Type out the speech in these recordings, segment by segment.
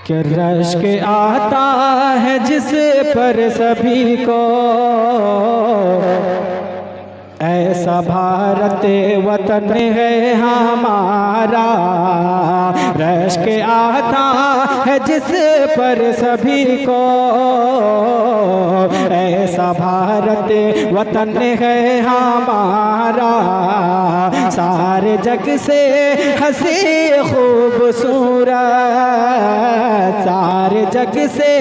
कि रश्क आता है जिस पर सभी को, ऐसा भारत वतन है हमारा। रश्क आता है जिस पर सभी को, ऐसा भारत वतन है हमारा। सारे जग से हंसी खूबसूरत, सारे जग से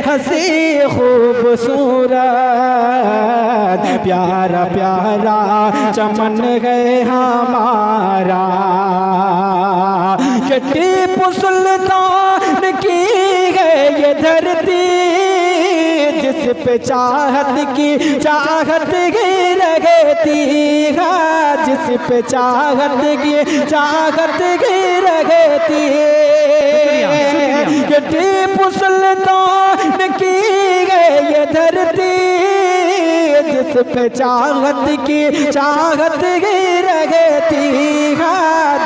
हंसी खूबसूरत, प्यारा प्यारा चमन है हमारा। कि टीपू सुल्तान की है ये धरती, जिस पे चाहत की चाहत की रहती है, जिस पे चाहत की चाहत की रहती है। कि टीपू सुल्तान की है ये धरती, जिस पे चाहत की चाहत की रहती है,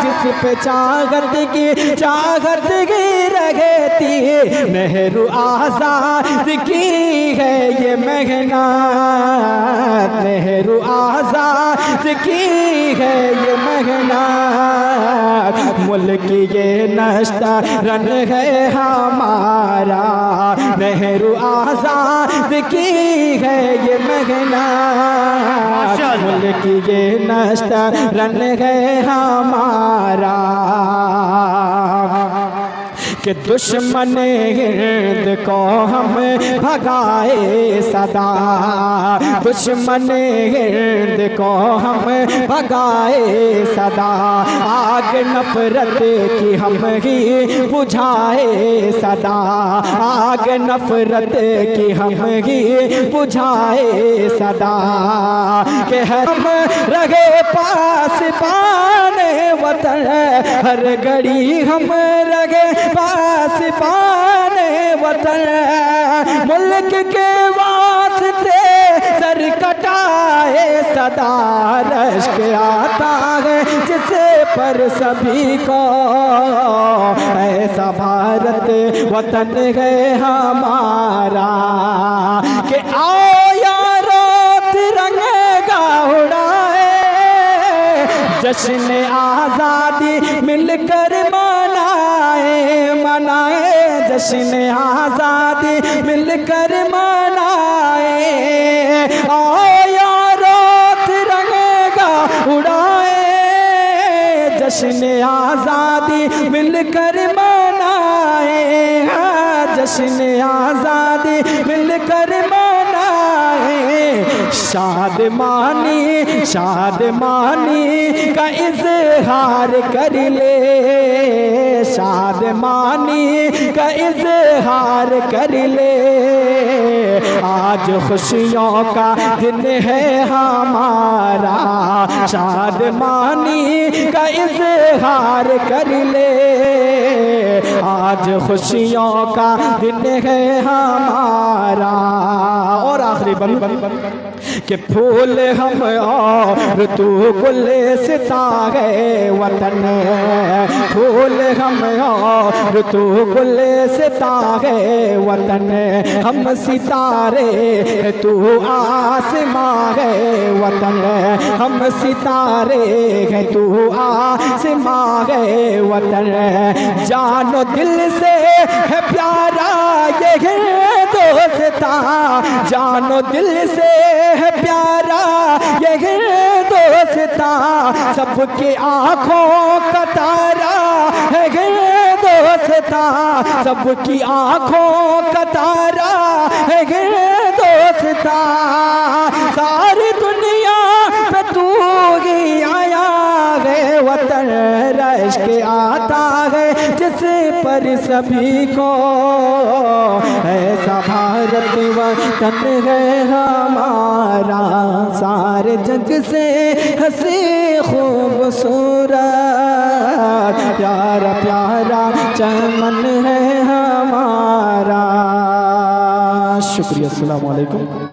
जिस पे चाहत की चाहत की रहती है। नेहरू आजाद की है ये मेहनत, नेहरू आजाद की है ये मेहनत। मुल्क ये नश्ता रन है हमारा, नेहरू आजाद की है ये मेहनत। मुल्क ये नश्ता रन है हमारा। कि दुश्मन हिंद को हम भगाए सदा, दुश्मन हिंद को हम भगाए सदा। आग नफरत की हम ही बुझाए सदा, आग नफरत की हम ही बुझाए सदा। कि हम रहे पास पाने वतन, हर घड़ी हम रहे पास पाने वतन। मुल्क के वास्ते सर कटाए सदा, रश्क आता है जिस पर सभी को, ऐसा भारत वतन है हमारा। कि आओ यारो तिरंगा उड़ाए, जश्न आज़ादी मिलकर मनाए, मनाए जश्न आज़ादी मिलकर मनाए। आओ यारो तिरंगा उड़ाए, जश्न आज़ादी मिलकर मनाए, जश्न आज़ादी मिलकर मनाए। शादमानी शादमानी का इज़हार कर ले, शादमानी का इज़हार कर ले। आज खुशियों का दिन है हमारा, शादमानी का इज़हार कर ले। आज खुशियों का दिन है हमारा। और आखिरी बंद कि फूल हम और तू गुलिस्ता है वतन, फूल हम और तू गुलिस्ता है वतन। हम सितारे तू आसमां है वतन, हम सितारे है तू आसमां है वतन। जानो दिल से है प्यारा ये दोस्ता, जानो दिल से है प्यारा ये दोस्ता। सबकी आँखों का तारा है दोस्ता, सबकी आँखों का तारा है दोस्ता। सारी दुनिया पे तू ही आया है वतन, रश्क आता है जिस पर सभी को, ऐसा भारत वतन है हमारा। सारे जग से हंसी खूबसूरत, प्यारा प्यारा चमन है हमारा। शुक्रिया, अस्सलाम वालेकुम।